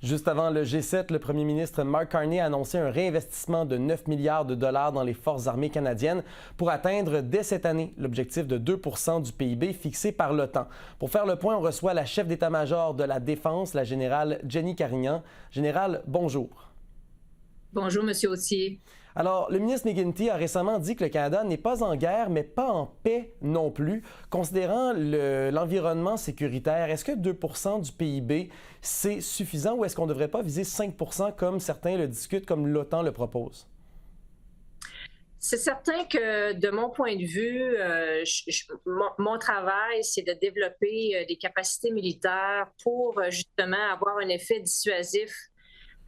Juste avant le G7, le premier ministre Mark Carney a annoncé un réinvestissement de 9 milliards de dollars dans les forces armées canadiennes pour atteindre dès cette année l'objectif de 2 du PIB fixé par l'OTAN. Pour faire le point, on reçoit la chef d'état-major de la Défense, la générale Jenny Carignan. Générale, bonjour. Bonjour, Monsieur Autier. Alors, le ministre McGuinty a récemment dit que le Canada n'est pas en guerre, mais pas en paix non plus. Considérant l'environnement sécuritaire, est-ce que 2 du PIB, c'est suffisant ou est-ce qu'on ne devrait pas viser 5 comme certains le discutent, comme l'OTAN le propose? C'est certain que de mon point de vue, mon travail, c'est de développer des capacités militaires pour justement avoir un effet dissuasif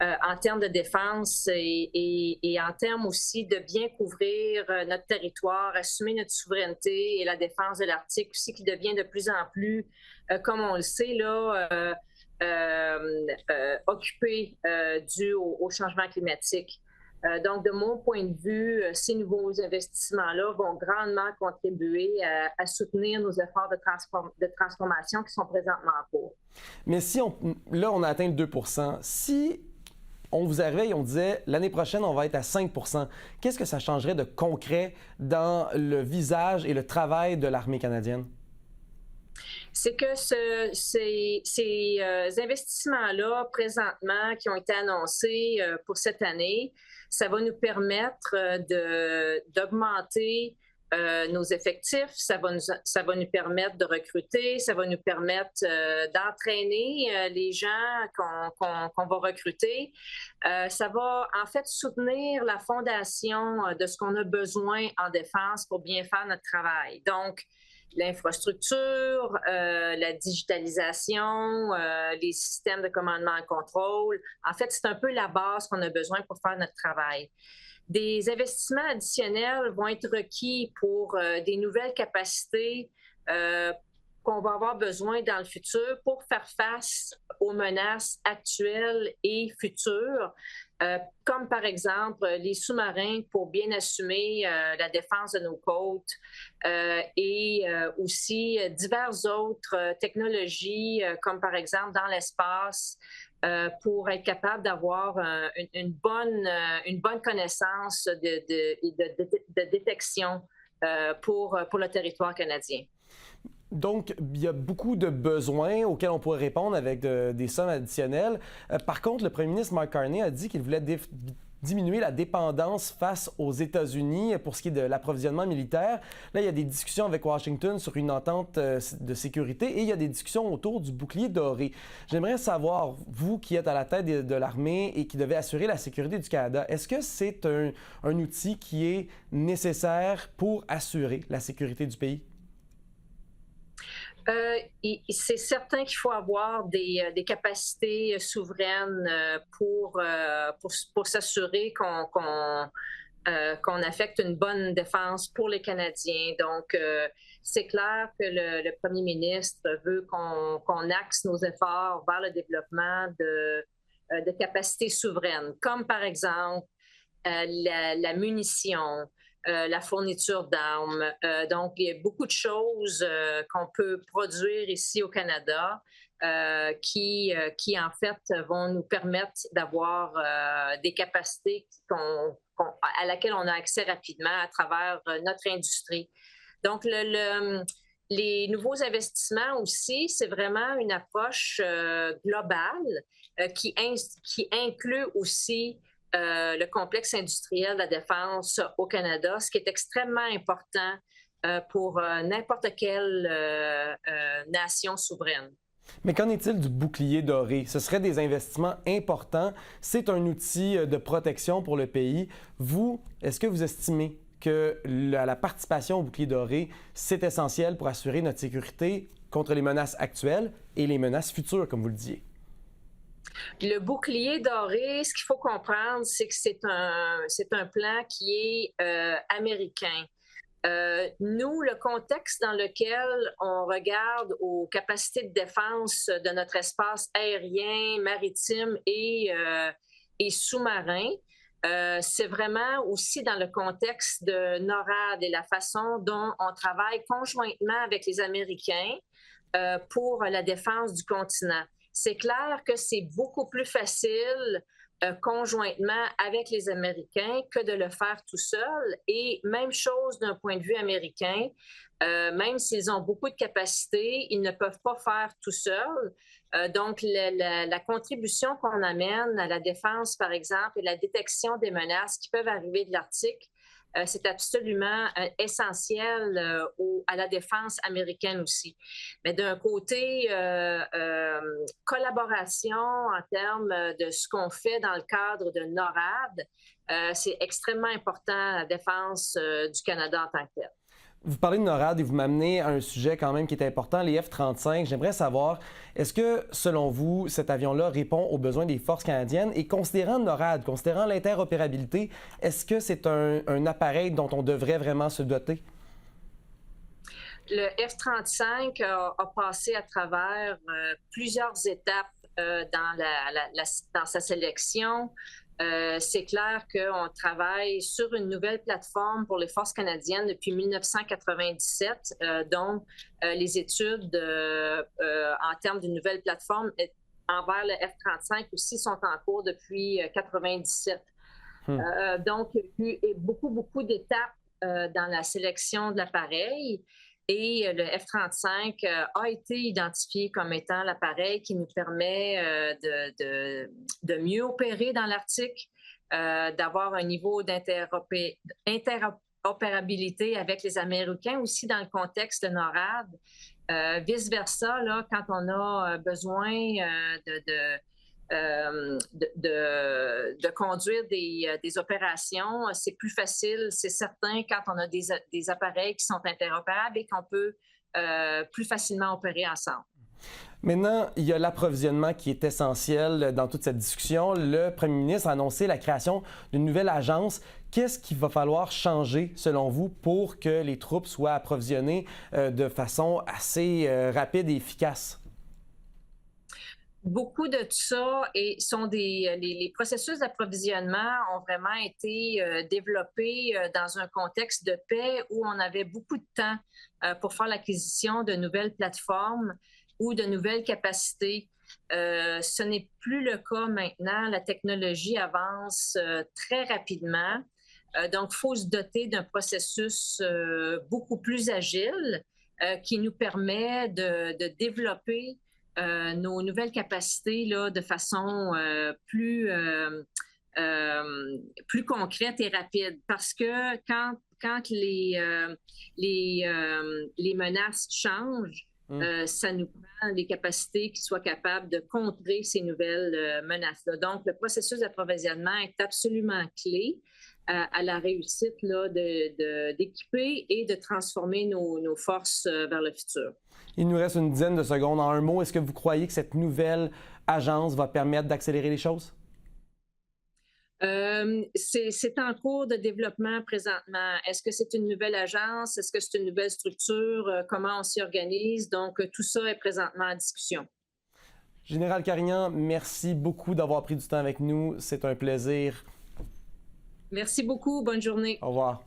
en termes de défense et en termes aussi de bien couvrir notre territoire, assumer notre souveraineté et la défense de l'Arctique aussi qui devient de plus en plus, comme on le sait, là, occupé dû au changement climatique. Donc, de mon point de vue, ces nouveaux investissements-là vont grandement contribuer à soutenir nos efforts de transformation qui sont présentement en cours. Mais si là, on a atteint le 2 si on vous arrivait et on disait l'année prochaine, on va être à 5 qu'est-ce que ça changerait de concret dans le visage et le travail de l'armée canadienne? C'est que ces investissements-là, présentement, qui ont été annoncés pour cette année, ça va nous permettre d'augmenter nos effectifs, ça va nous permettre de recruter, ça va nous permettre d'entraîner les gens qu'on va recruter. Ça va en fait soutenir la fondation de ce qu'on a besoin en défense pour bien faire notre travail. Donc, l'infrastructure, la digitalisation, les systèmes de commandement et contrôle. En fait, c'est un peu la base qu'on a besoin pour faire notre travail. Des investissements additionnels vont être requis pour des nouvelles capacités qu'on va avoir besoin dans le futur pour faire face aux menaces actuelles et futures, comme par exemple les sous-marins pour bien assumer la défense de nos côtes et aussi diverses autres technologies, comme par exemple dans l'espace, pour être capable d'avoir une bonne connaissance de détection pour le territoire canadien. Donc, il y a beaucoup de besoins auxquels on pourrait répondre avec des sommes additionnelles. Par contre, le premier ministre Mark Carney a dit qu'il voulait diminuer la dépendance face aux États-Unis pour ce qui est de l'approvisionnement militaire. Là, il y a des discussions avec Washington sur une entente de sécurité et il y a des discussions autour du bouclier doré. J'aimerais savoir, vous qui êtes à la tête de l'armée et qui devez assurer la sécurité du Canada, est-ce que c'est un outil qui est nécessaire pour assurer la sécurité du pays? C'est certain qu'il faut avoir des capacités souveraines pour s'assurer qu'on affecte une bonne défense pour les Canadiens. Donc, c'est clair que le premier ministre veut qu'on axe nos efforts vers le développement de capacités souveraines, comme par exemple la munition, la fourniture d'armes. Donc, il y a beaucoup de choses qu'on peut produire ici au Canada qui, en fait, vont nous permettre d'avoir des capacités à laquelle on a accès rapidement à travers notre industrie. Donc, les nouveaux investissements aussi, c'est vraiment une approche globale qui inclut aussi le complexe industriel de la défense au Canada, ce qui est extrêmement important pour n'importe quelle nation souveraine. Mais qu'en est-il du bouclier doré? Ce serait des investissements importants. C'est un outil de protection pour le pays. Vous, est-ce que vous estimez que la participation au bouclier doré, c'est essentiel pour assurer notre sécurité contre les menaces actuelles et les menaces futures, comme vous le disiez? Le bouclier doré, ce qu'il faut comprendre, c'est que c'est un plan qui est américain. Nous, le contexte dans lequel on regarde aux capacités de défense de notre espace aérien, maritime et sous-marin, c'est vraiment aussi dans le contexte de NORAD et la façon dont on travaille conjointement avec les Américains pour la défense du continent. c'est clair que c'est beaucoup plus facile conjointement avec les Américains que de le faire tout seul. Et même chose d'un point de vue américain, même s'ils ont beaucoup de capacités, ils ne peuvent pas faire tout seuls. Donc, la contribution qu'on amène à la défense, par exemple, et la détection des menaces qui peuvent arriver de l'Arctique, c'est absolument essentiel à la défense américaine aussi. Mais d'un côté, collaboration en termes de ce qu'on fait dans le cadre de NORAD, c'est extrêmement important à la défense du Canada en tant que tel. Vous parlez de NORAD et vous m'amenez à un sujet quand même qui est important, les F-35. J'aimerais savoir, est-ce que, selon vous, cet avion-là répond aux besoins des forces canadiennes? Et considérant NORAD, considérant l'interopérabilité, est-ce que c'est un appareil dont on devrait vraiment se doter? Le F-35 a passé à travers plusieurs étapes dans sa sélection. C'est clair qu'on travaille sur une nouvelle plateforme pour les forces canadiennes depuis 1997, dont les études en termes d'une nouvelle plateforme envers le F-35 aussi sont en cours depuis 1997. Donc, il y a eu beaucoup d'étapes dans la sélection de l'appareil. Et le F-35 a été identifié comme étant l'appareil qui nous permet de mieux opérer dans l'Arctique, d'avoir un niveau d'interopérabilité avec les Américains, aussi dans le contexte de NORAD. Vice-versa, là, quand on a besoin de conduire des opérations, c'est plus facile, c'est certain, quand on a des appareils qui sont interopérables et qu'on peut plus facilement opérer ensemble. Maintenant, il y a l'approvisionnement qui est essentiel dans toute cette discussion. Le premier ministre a annoncé la création d'une nouvelle agence. Qu'est-ce qu'il va falloir changer, selon vous, pour que les troupes soient approvisionnées de façon assez rapide et efficace? Beaucoup de ça les processus d'approvisionnement ont vraiment été développés dans un contexte de paix où on avait beaucoup de temps pour faire l'acquisition de nouvelles plateformes ou de nouvelles capacités. Ce n'est plus le cas maintenant. La technologie avance très rapidement. Donc, il faut se doter d'un processus beaucoup plus agile qui nous permet de développer nos nouvelles capacités là, de façon plus concrète et rapide. Parce que quand les menaces changent, ça nous prend des capacités qui soient capables de contrer ces nouvelles menaces-là. Donc, le processus d'approvisionnement est absolument clé à la réussite là, d'équiper et de transformer nos forces vers le futur. Il nous reste une dizaine de secondes. En un mot, est-ce que vous croyez que cette nouvelle agence va permettre d'accélérer les choses? C'est en cours de développement présentement. Est-ce que c'est une nouvelle agence? Est-ce que c'est une nouvelle structure? Comment on s'y organise? Donc, tout ça est présentement en discussion. Général Carignan, merci beaucoup d'avoir pris du temps avec nous. C'est un plaisir. Merci beaucoup. Bonne journée. Au revoir.